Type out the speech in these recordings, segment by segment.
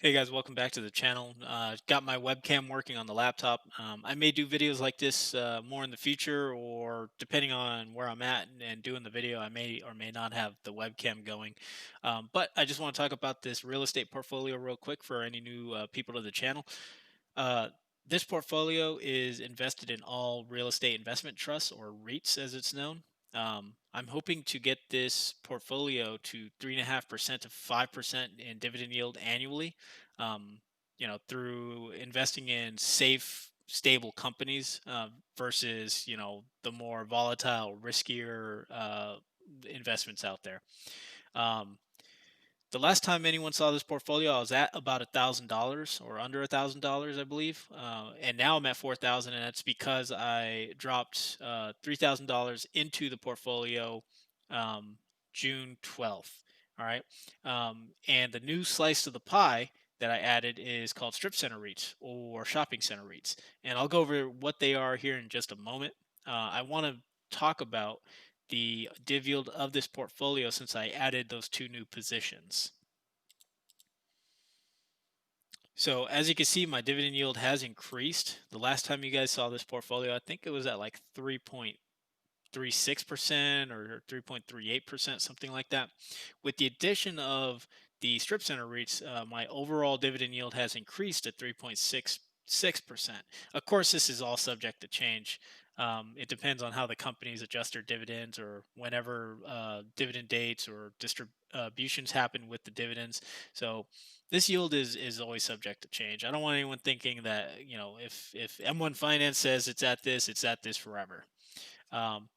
Hey guys, welcome back to the channel. Got my webcam working on the laptop. I may do videos like this more in the future, or depending on where I'm at and doing the video, I may or may not have the webcam going. But I just want to talk about this real estate portfolio real quick for any new people to the channel. Uh, this portfolio is invested in all real estate investment trusts, or REITs as it's known. I'm hoping to get this portfolio to 3.5% to 5% in dividend yield annually. Um, through investing in safe, stable companies versus the more volatile, riskier investments out there. Um, the last time anyone saw this portfolio, I was at about $1,000 or under $1,000, I believe, and now I'm at 4,000, and that's because I dropped $3,000 into the portfolio um, June 12th. All right, and the new slice of the pie that I added is called strip center REITs or shopping center REITs, and I'll go over what they are here in just a moment. I want to talk about the div yield of this portfolio since I added those two new positions. So as you can see, my dividend yield has increased. The last time you guys saw this portfolio, I think it was at like 3.36% or 3.38%, something like that. With the addition of the strip center REITs, my overall dividend yield has increased to 3.66%. Of course, this is all subject to change. It depends on how the companies adjust their dividends or whenever dividend dates or distributions happen with the dividends. So this yield is always subject to change. I don't want anyone thinking that if M1 Finance says it's at this forever. Um,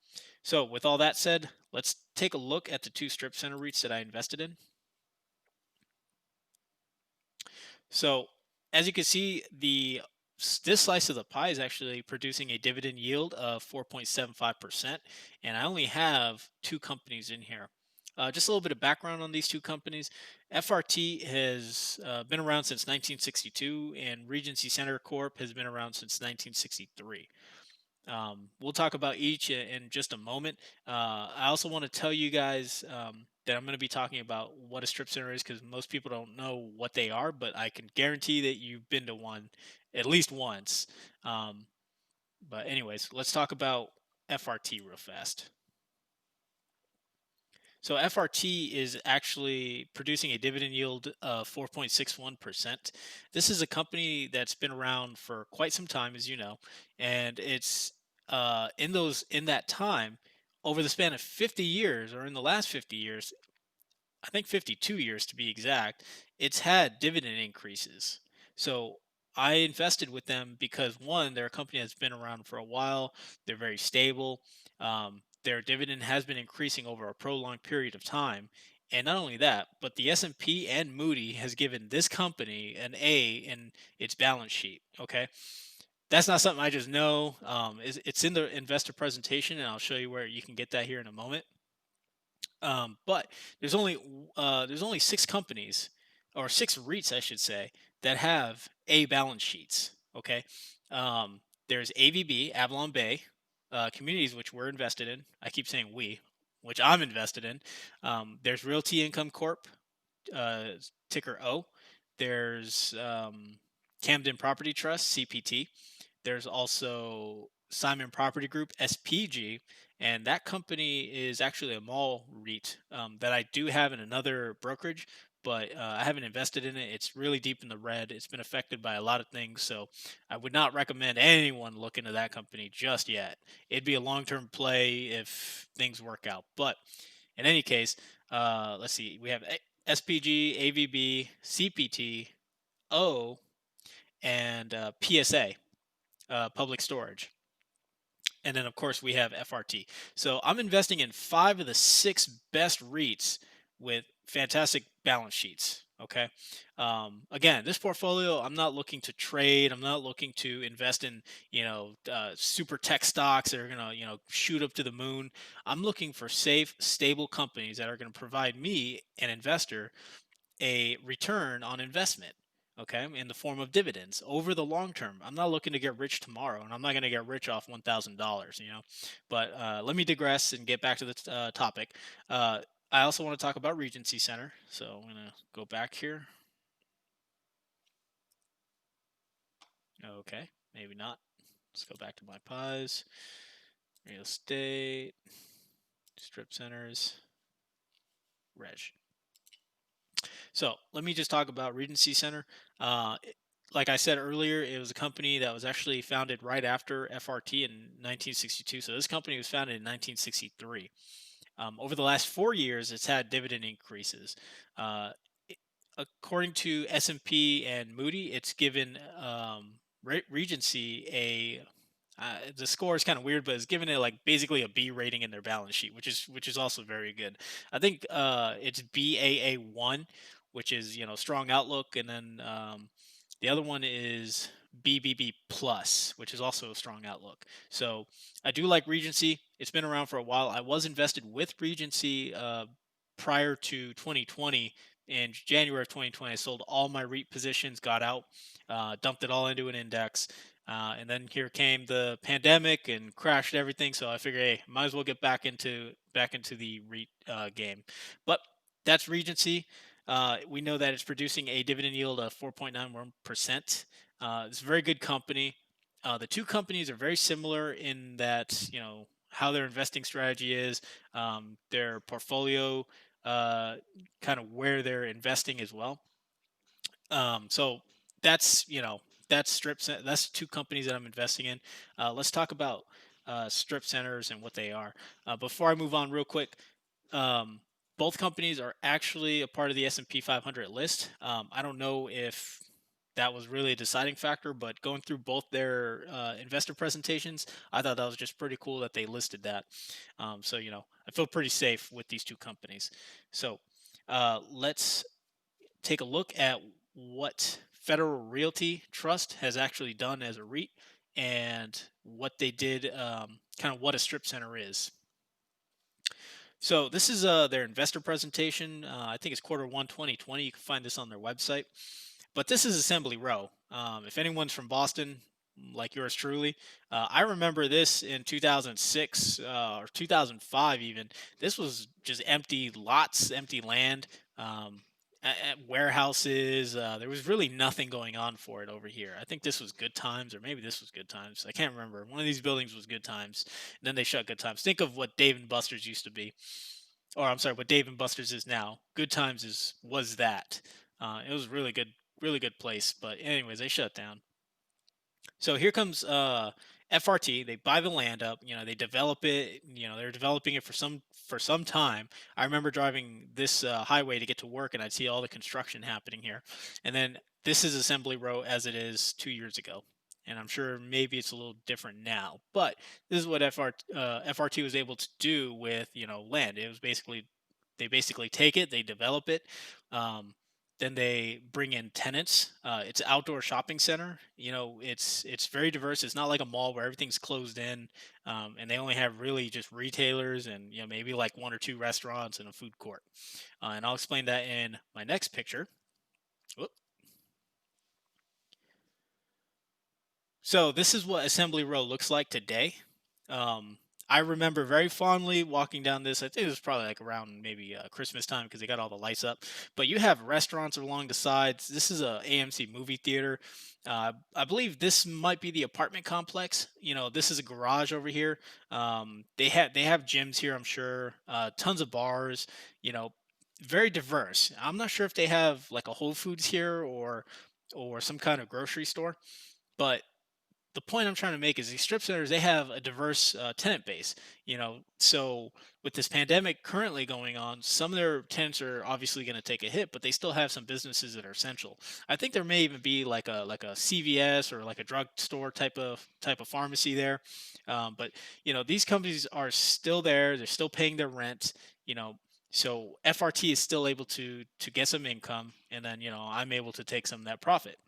so with all that said, let's take a look at the two strip center REITs that I invested in. So as you can see, this slice of the pie is actually producing a dividend yield of 4.75%, and I only have two companies in here. Just a little bit of background on these two companies. FRT has been around since 1962, and Regency Center Corp has been around since 1963. We'll talk about each in just a moment. I also want to tell you guys that I'm going to be talking about what a strip center is because most people don't know what they are, but I can guarantee that you've been to one at least once. Um, but, anyways, let's talk about FRT real fast. So FRT is actually producing a dividend yield of 4.61%. This is a company that's been around for quite some time, as you know, and it's in that time, over the span of 50 years, or in the last 50 years, I think 52 years to be exact, it's had dividend increases. So I invested with them because one, they're a company that's been around for a while. They're very stable. Their dividend has been increasing over a prolonged period of time. And not only that, but the S&P and Moody has given this company an A in its balance sheet. Okay, that's not something I just know. It's in the investor presentation, and I'll show you where you can get that here in a moment. But there's only six companies or six REITs, I should say, that have A balance sheets. Okay, there's AVB, Avalon Bay, communities which we're invested in. I keep saying we, which I'm invested in. There's Realty Income Corp, uh, ticker O. There's Camden Property Trust, CPT. There's also Simon Property Group, SPG, and that company is actually a mall REIT that I do have in another brokerage, but I haven't invested in it. It's really deep in the red. It's been affected by a lot of things, so I would not recommend anyone look into that company just yet. It'd be a long-term play if things work out. But in any case, let's see. We have SPG, AVB, CPT, O, and PSA, Public Storage. And then, of course, we have FRT. So I'm investing in five of the six best REITs with fantastic balance sheets. Okay. Again, this portfolio, I'm not looking to trade. I'm not looking to invest in, super tech stocks that are going to, shoot up to the moon. I'm looking for safe, stable companies that are going to provide me, an investor, a return on investment, okay, in the form of dividends over the long term. I'm not looking to get rich tomorrow, and I'm not going to get rich off $1,000, But let me digress and get back to the topic. I also want to talk about Regency Center, so I'm going to go back here. Okay, maybe not. Let's go back to my pies. Real estate, strip centers, reg. So let me just talk about Regency Center. Like I said earlier, it was a company that was actually founded right after FRT in 1962. So this company was founded in 1963. Over the last 4 years, it's had dividend increases. Uh, i- According to S&P and Moody, it's given Regency a the score is kind of weird, but it's given it like basically a B rating in their balance sheet, which is also very good. I think it's BAA1, which is strong outlook, and then the other one is BBB plus, which is also a strong outlook. So I do like Regency. It's been around for a while. I was invested with Regency prior to 2020. In January of 2020, I sold all my REIT positions, got out, dumped it all into an index. And then here came the pandemic and crashed everything. So I figured, hey, might as well get back into the REIT game. But that's Regency. We know that it's producing a dividend yield of 4.91%. It's a very good company. The two companies are very similar in that how their investing strategy is, their portfolio, uh, kind of where they're investing as well. So that's that's two companies that I'm investing in. Let's talk about strip centers and what they are. Before I move on, real quick, um, both companies are actually a part of the S&P 500 list. I don't know if that was really a deciding factor, but going through both their investor presentations, I thought that was just pretty cool that they listed that. So I feel pretty safe with these two companies. So let's take a look at what Federal Realty Trust has actually done as a REIT and what they did, kind of what a strip center is. So this is their investor presentation. I think it's Q1 2020. You can find this on their website. But this is Assembly Row. If anyone's from Boston, like yours truly, I remember this in 2006 or 2005 even. This was just empty lots, empty land, at warehouses. There was really nothing going on for it over here. I think this was Good Times, or maybe this was Good Times. I can't remember. One of these buildings was Good Times, and then they shut Good Times. Think of what Dave and Buster's used to be, or I'm sorry, what Dave and Buster's is now. Good Times was that. It was really good place. But anyways, they shut down. So here comes FRT. They buy the land up. They develop it. They're developing it for some time. I remember driving this highway to get to work, and I'd see all the construction happening here. And then this is Assembly Row as it is 2 years ago. And I'm sure maybe it's a little different now, but this is what FRT was able to do with land. It was basically they basically take it, they develop it, um, then they bring in tenants. It's an outdoor shopping center. It's very diverse. It's not like a mall where everything's closed in, and they only have really just retailers and maybe like one or two restaurants and a food court. And I'll explain that in my next picture. Whoop. So this is what Assembly Row looks like today. Um, I remember very fondly walking down this. I think it was probably like around maybe Christmas time because they got all the lights up. But you have restaurants along the sides. This is a AMC movie theater. I believe this might be the apartment complex. This is a garage over here. They have gyms here, I'm sure. Tons of bars. You know, very diverse. I'm not sure if they have like a Whole Foods here or some kind of grocery store, but the point I'm trying to make is these strip centers, they have a diverse tenant base. So with this pandemic currently going on, some of their tenants are obviously going to take a hit, but they still have some businesses that are essential. I think there may even be like a CVS or like a drugstore type of pharmacy there. But these companies are still there. They're still paying their rent. You know. So FRT is still able to get some income, and then I'm able to take some of that profit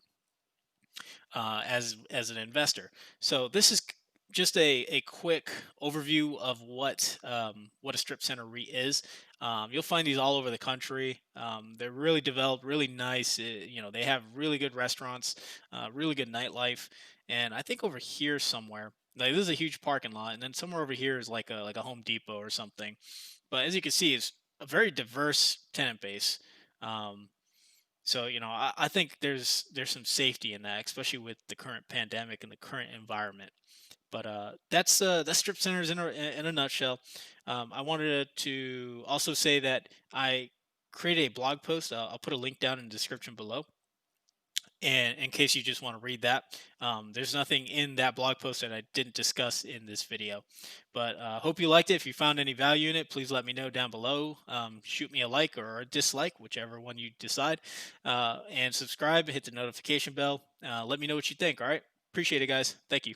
as an investor. So this is just a quick overview of what a strip center REIT is. You'll find these all over the country. They're really developed, really nice. They have really good restaurants, really good nightlife, and I think over here somewhere, like this is a huge parking lot, and then somewhere over here is like a Home Depot or something. But as you can see, it's a very diverse tenant base. Um, So, I think there's some safety in that, especially with the current pandemic and the current environment. But that's strip centers in a nutshell. I wanted to also say that I created a blog post. I'll put a link down in the description below, and in case you just want to read that, there's nothing in that blog post that I didn't discuss in this video. But hope you liked it. If you found any value in it, please let me know down below. Shoot me a like or a dislike, whichever one you decide, and subscribe. Hit the notification bell. Let me know what you think. All right, appreciate it, guys. Thank you.